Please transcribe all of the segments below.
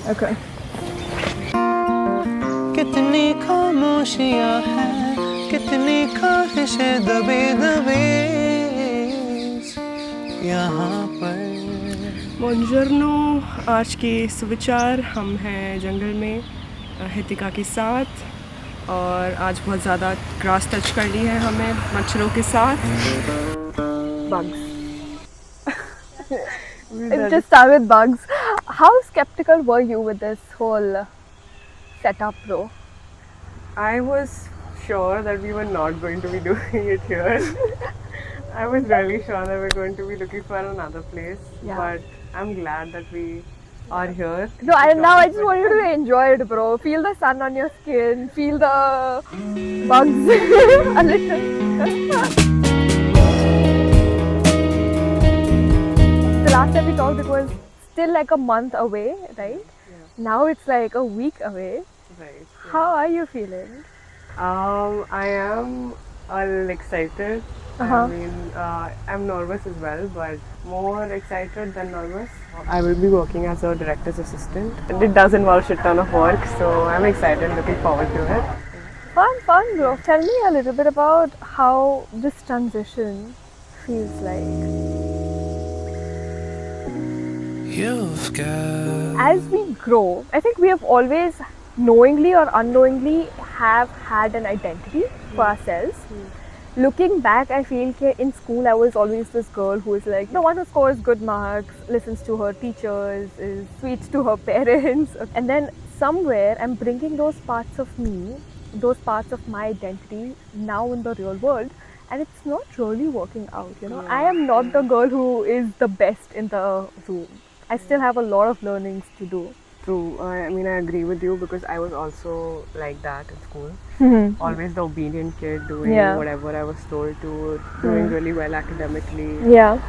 Okay. कितनी खामोशियां हैं, कितनी ख्वाहिशें दबे दबे यहाँ पर। Buongiorno, आज के सुविचार हम हैं जंगल में हितिका के साथ और आज बहुत ज़्यादा ग्रास टच कर ली है हमने मच्छरों के साथ। Bugs. Just start with bugs. How skeptical were you with this whole setup, bro? I was sure that we were not going to be doing it here. I was really sure that we're going to be looking for another place. Yeah. But I'm glad that we are here. No, now I just want you to enjoy it, bro. Feel the sun on your skin. Feel the bugs a little. The last time we talked, it was still like a month away, right? Yeah. Now it's like a week away. Right. Yeah. How are you feeling? I am a little excited. Uh-huh. I mean, I'm nervous as well, but more excited than nervous. I will be working as a director's assistant. It does involve a shit ton of work, so I'm excited, looking forward to it. Fun, bro. Tell me a little bit about how this transition feels like. You've got As we grow, I think we have always knowingly or unknowingly have had an identity for ourselves. Looking back, I feel that in school I was always this girl who is like the one who scores good marks, listens to her teachers, is sweet to her parents. And then somewhere I'm bringing those parts of me, those parts of my identity now in the real world, and it's not really working out, you know. I am not the girl who is the best in the room. I still have a lot of learnings to do. True. I mean, I agree with you because I was also like that in school. Always the obedient kid doing Yeah. whatever I was told to, doing really well academically. Yeah.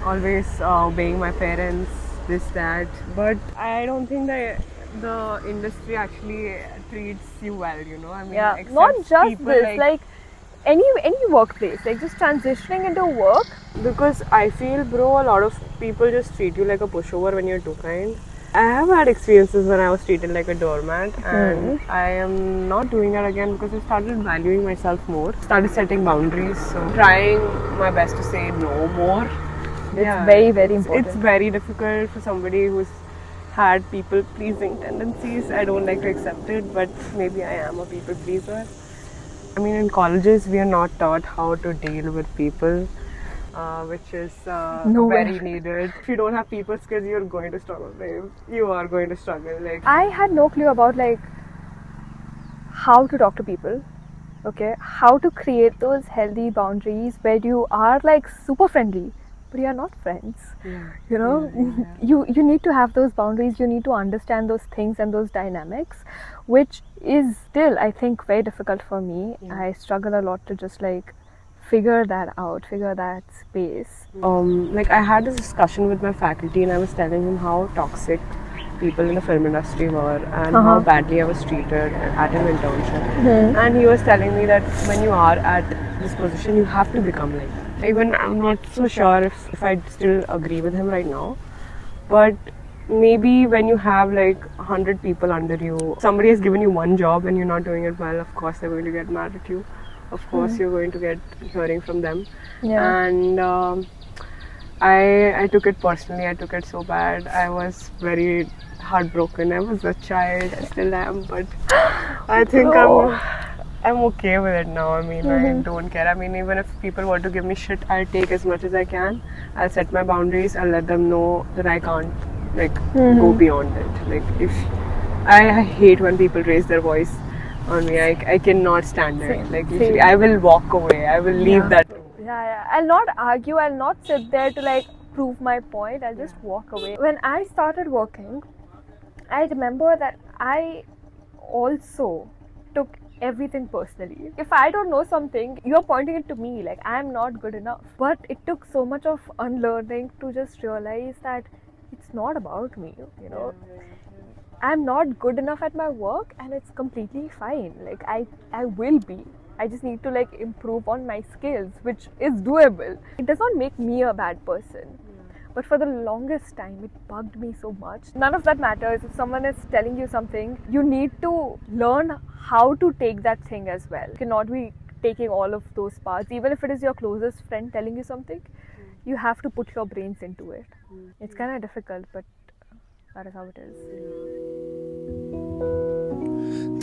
Always obeying my parents, this, that. But I don't think that the industry actually treats you well, you know. I mean, Yeah, accepts not just people this, like any workplace, like just transitioning into work. because I feel, bro, a lot of people just treat you like a pushover when you're too kind. I have had experiences when I was treated like a doormat, and I am not doing that again because I started valuing myself more, started setting boundaries, so trying my best to say no more. It's very, very important. It's very difficult for somebody who's had people pleasing tendencies. I don't like to accept it, but maybe I am a people pleaser. I mean, in colleges, we are not taught how to deal with people, which is very needed. If you don't have people skills, you're going to struggle, babe. You are going to struggle. Like, I had no clue about like how to talk to people, okay, how to create those healthy boundaries where you are like super friendly, but you are not friends. You know, you need to have those boundaries. You need to understand those things and those dynamics, which is still, I think, very difficult for me. I struggle a lot to just like figure that out, figure that space. like I had this discussion with my faculty, and I was telling him how toxic people in the film industry were and how badly I was treated at an internship. And he was telling me that when you are at this position, you have to become like that. Even I'm not so sure if I still agree with him right now, but maybe when you have like 100 people under you, somebody has given you one job and you're not doing it well, of course they're going to get mad at you. Of course you're going to get hearing from them. And I took it personally. I took it so bad. I was very heartbroken. I was a child. I still am, but I think I'm okay with it now. I mean, I don't care. I mean, even if people want to give me shit, I'll take as much as I can. I'll set my boundaries. I'll let them know that I can't go beyond it. Like, if I hate when people raise their voice on me. I cannot stand it. Like, usually I will walk away. I will leave that. I'll not argue. I'll not sit there to like prove my point. I'll just walk away. When I started working, I remember that I also took everything personally. If I don't know something, you're pointing it to me, like I'm not good enough. But it took so much of unlearning to just realize that it's not about me, you know. I'm not good enough at my work, and it's completely fine. Like I will be. I just need to like improve on my skills, which is doable. It does not make me a bad person. But for the longest time, it bugged me so much. None of that matters. If someone is telling you something, you need to learn how to take that thing as well. You cannot be taking all of those parts. Even if it is your closest friend telling you something, you have to put your brains into it. It's kind of difficult, but that is how it is.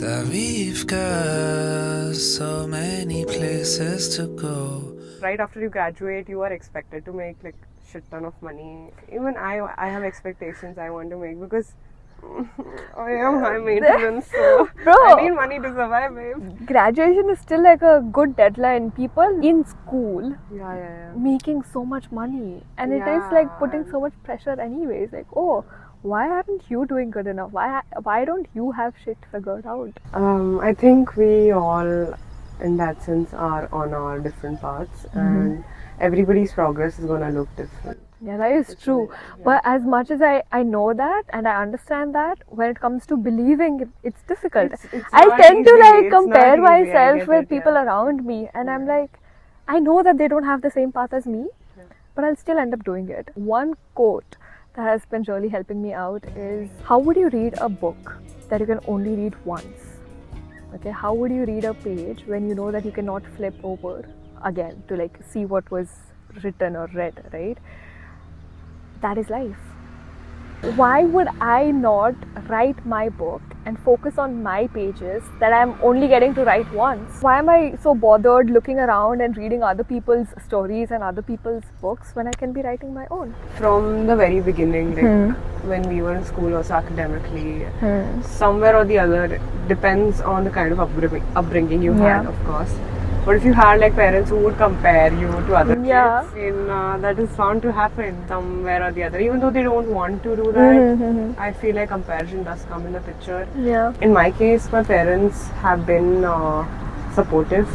That we've got so many places to go. Right after you graduate, you are expected to make like shit ton of money. Even I have expectations I want to make because I am high maintenance, so Bro, I need money to survive, babe. graduation is still like a good deadline. People in school Yeah. making so much money, and it is Yeah. like putting so much pressure anyways. Like, oh, why aren't you doing good enough? Why don't you have shit figured out? I think we all, in that sense, are on our different paths, and everybody's progress is gonna look different. Yeah, that is true. But as much as I know that and I understand that, when it comes to believing, it's difficult. It's I not tend to easy. like It's not compare easy. I myself get with it, people yeah. around me, and I'm like, I know that they don't have the same path as me, but I'll still end up doing it. One quote that has been really helping me out is, how would you read a book that you can only read once? Okay, how would you read a page when you know that you cannot flip over again to like see what was written or read, right? That is life. Why would I not write my book and focus on my pages that I'm only getting to write once? Why am I so bothered looking around and reading other people's stories and other people's books when I can be writing my own? From the very beginning, like when we were in school, also academically, somewhere or the other, depends on the kind of upbringing you had, of course. But if you had like parents who would compare you to other kids, that is bound to happen somewhere or the other. Even though they don't want to do that, I feel like comparison does come in the picture. Yeah. In my case, my parents have been supportive.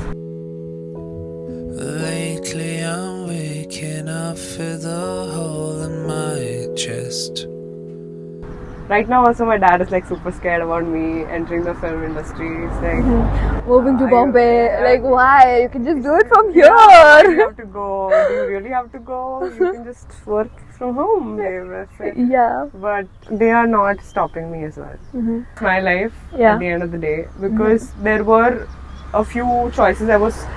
Lately I'm waking up with a hole in my chest. Right now also my dad is like super scared about me entering the film industry. He's like, Moving to Bombay, yeah. like why? You can just do it from here. why do you have to go? Do you really have to go? You can just work from home, babe. That's it. Yeah. But they are not stopping me as well. It's my life Yeah. at the end of the day, because there were a few choices I was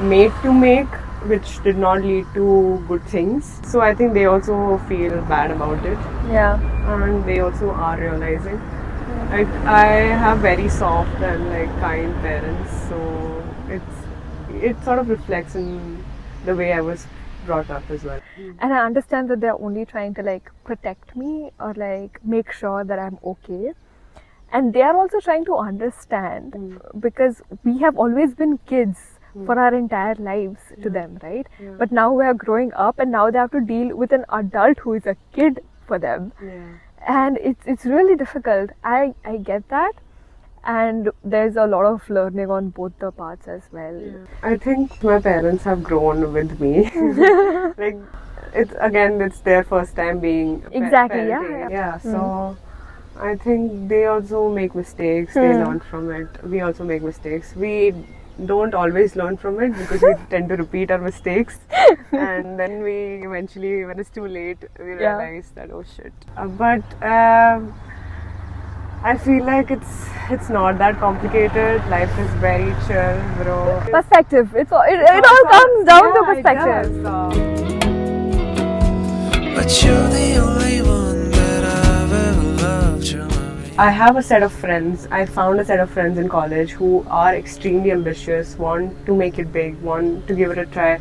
made to make which did not lead to good things. So I think they also feel bad about it, Yeah. and they also are realizing. I have very soft and like kind parents, so it sort of reflects in the way I was brought up as well. And I understand that they're only trying to like protect me or like make sure that I'm okay. And they are also trying to understand because we have always been kids for our entire lives to them, right? But now we are growing up and now they have to deal with an adult who is a kid for them. And it's really difficult. I get that. And there's a lot of learning on both the parts as well. I think my parents have grown with me. Like it's their first time being Exactly, parenting. yeah. So I think they also make mistakes. They learn from it. We also make mistakes. We don't always learn from it because we tend to repeat our mistakes, and then we eventually, when it's too late, we realize that oh shit. But I feel like it's not that complicated. Life is very chill, bro. Perspective. It all comes down to perspective. But you're the only one that I've ever loved. You're my I have a set of friends. I found a set of friends in college who are extremely ambitious, want to make it big, want to give it a try,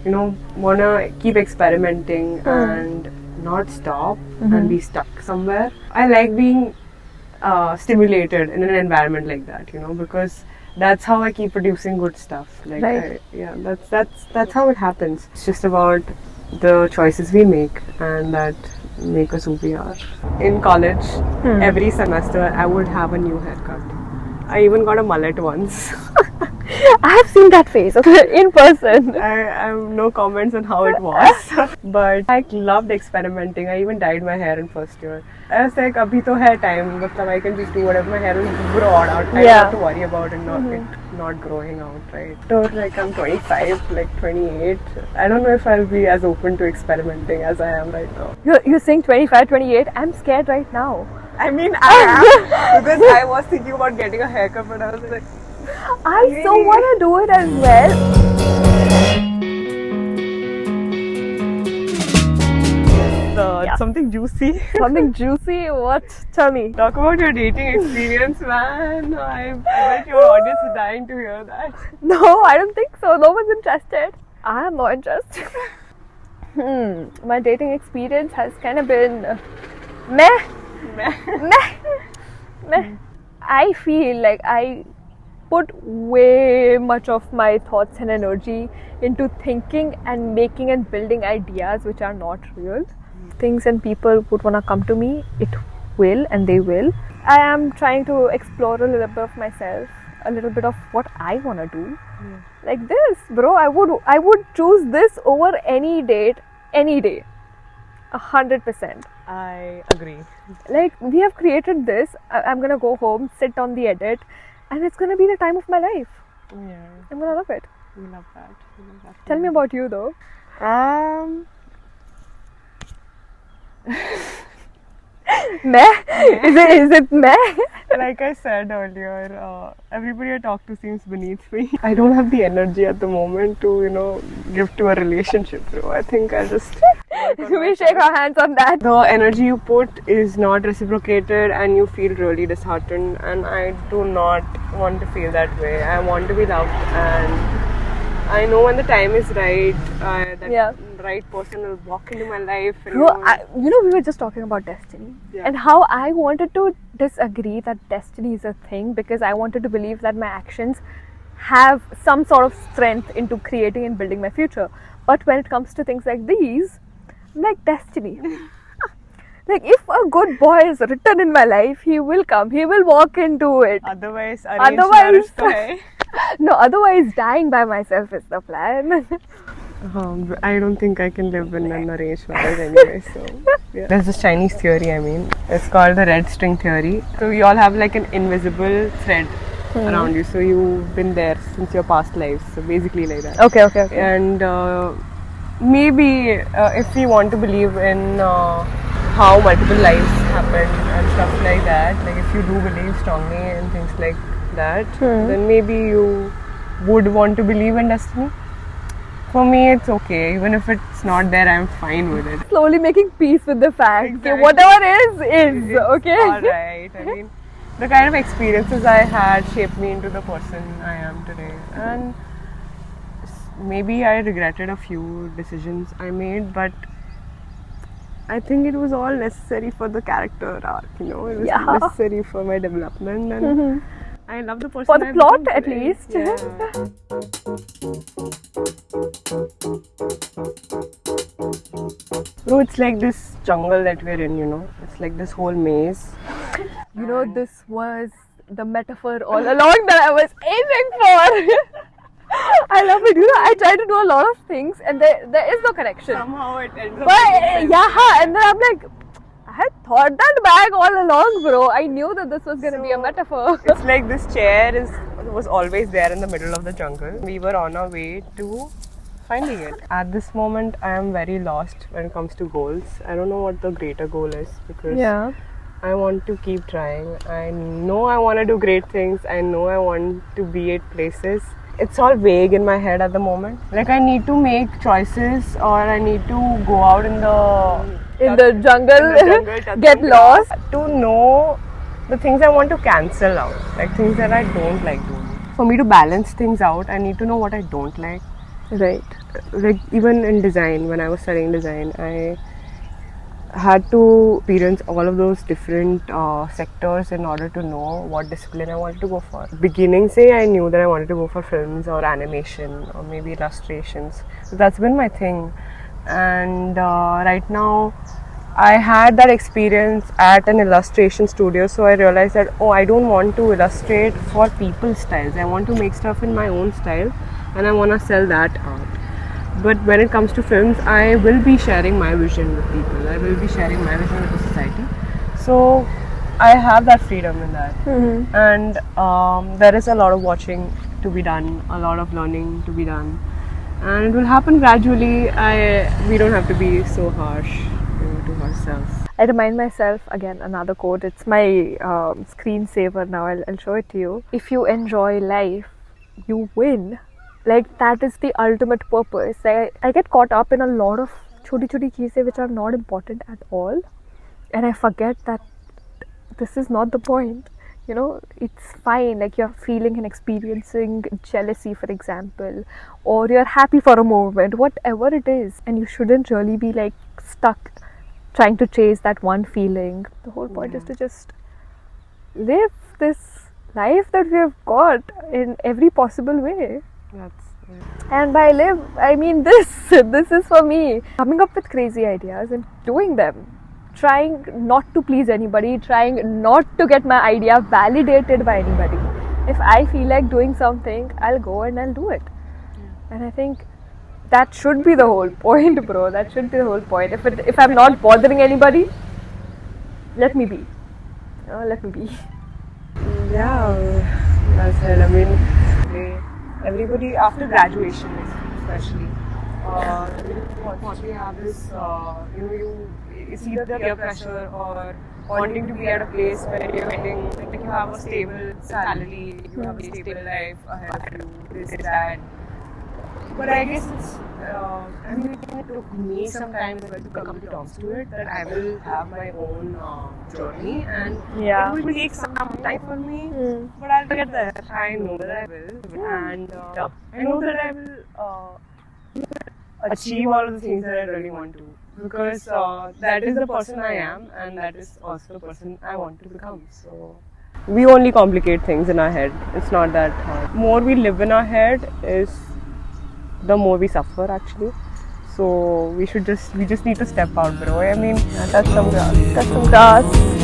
want to keep experimenting and not stop and be stuck somewhere. I like being stimulated in an environment like that, because that's how I keep producing good stuff. Like, Right. that's how it happens. It's just about the choices we make and that make us who we are. In college, every semester I would have a new haircut. I even got a mullet once. I have seen that face in person. I have no comments on how it was. But I loved experimenting. I even dyed my hair in first year. I was like, abhi to hai time. Matlab, I can just do whatever. My hair will grow out. I don't have to worry about it not growing out, right? So like I'm 25, like 28. I don't know if I'll be as open to experimenting as I am right now. You're saying 25, 28. I'm scared right now. I mean, I am. Because I was thinking about getting a haircut, but I was like, I so want to do it as well. Something juicy. Something juicy? What? Tell me. Talk about your dating experience, man. I bet your audience is dying to hear that. No, I don't think so. No one's interested. I am not interested. My dating experience has kind of been meh. I feel like I put way much of my thoughts and energy into thinking and making and building ideas which are not real. Things and people would want to come to me, it will, and they will. I am trying to explore a little bit of myself, a little bit of what I want to do. Like this, bro, I would choose this over any date, any day. 100%. I agree. Like, we have created this. I'm gonna go home, sit on the edit, and it's gonna be the time of my life. Yeah, I'm gonna love it. we love that. Tell me about you though. Meh? Is it meh? Like I said earlier, everybody I talk to seems beneath me. I don't have the energy at the moment to, give to a relationship, bro. I think I'll just... We shake our hands on that. The energy you put is not reciprocated and you feel really disheartened, and I do not want to feel that way. I want to be loved, and I know when the time is right, that right person will walk into my life. And Bro, we were just talking about destiny and how I wanted to disagree that destiny is a thing, because I wanted to believe that my actions have some sort of strength into creating and building my future. But when it comes to things like these, I'm like, destiny. Like, if a good boy is written in my life, he will come, he will walk into it. Otherwise, no, otherwise dying by myself is the plan. I don't think I can live in an arranged marriage anyway. So there's this Chinese theory. It's called the red string theory. So you all have like an invisible thread around you. So you've been there since your past lives. So basically like that. Okay. And maybe if we want to believe in how multiple lives happen and stuff like that, like if you do believe strongly in things like that, then maybe you would want to believe in destiny. For me, it's okay. Even if it's not there, I'm fine with it. Slowly making peace with the fact. Exactly. Okay, whatever is okay. Alright. I mean, the kind of experiences I had shaped me into the person I am today. And maybe I regretted a few decisions I made, but I think it was all necessary for the character arc, It was necessary for my development, and I love the person. For the plot, at least. Bro, it's like this jungle that we're in, It's like this whole maze. This was the metaphor all along that I was aiming for. I love it. I try to do a lot of things and there is no connection. Somehow it ends up. But and then I'm like, I had thought that back all along, bro. I knew that this was going to be a metaphor. It's like this chair was always there in the middle of the jungle. We were on our way to finding it. At this moment, I am very lost when it comes to goals. I don't know what the greater goal is, because I want to keep trying. I know I want to do great things. I know I want to be at places. It's all vague in my head at the moment. Like, I need to make choices, or I need to go out in the jungle, get lost. To know the things I want to cancel out, like things that I don't like doing. For me to balance things out, I need to know what I don't like. Right. Like, even in design, when I was studying design, I had to experience all of those different sectors in order to know what discipline I wanted to go for. Beginning, I knew that I wanted to go for films or animation or maybe illustrations. So that's been my thing. And right now, I had that experience at an illustration studio, so I realized that I don't want to illustrate for people's styles. I want to make stuff in my own style, and I want to sell that art. But when it comes to films, I will be sharing my vision with people. I will be sharing my vision with the society. So I have that freedom in that, and there is a lot of watching to be done, a lot of learning to be done, and it will happen gradually. We don't have to be so harsh to ourselves. I remind myself again another quote. It's my screensaver now. I'll show it to you. If you enjoy life, you win. Like that is the ultimate purpose. I get caught up in a lot of choti cheeze which are not important at all, and I forget that this is not the point. You know, it's fine. Like you're feeling and experiencing jealousy, for example, or you're happy for a moment, whatever it is, and you shouldn't really be like stuck trying to chase that one feeling. The whole point is to just live this life that we have got in every possible way. And by live, I mean this. This is for me. Coming up with crazy ideas and doing them. Trying not to please anybody. Trying not to get my idea validated by anybody. If I feel like doing something, I'll go and I'll do it. And I think that should be the whole point, bro. That should be the whole point. If I'm not bothering anybody, let me be. Let me be. Yeah, that's it. I mean, everybody after graduation, especially, once we have this, it's either peer pressure or wanting to be at a place where you're getting, like you have a stable salary, you have a stable life ahead of you, this, that. But I guess it's, I mean, it took me some time to come to terms to it, that I will have my own journey, and it will take some time for me, but I'll get there. I know that I will, and I know that I will achieve all of the things that I really want to, because that is the person I am, and that is also the person I want to become. So we only complicate things in our head. It's not that hard. More we live in our head is the more we suffer, actually. So we just need to step out, bro. I mean, touch some grass.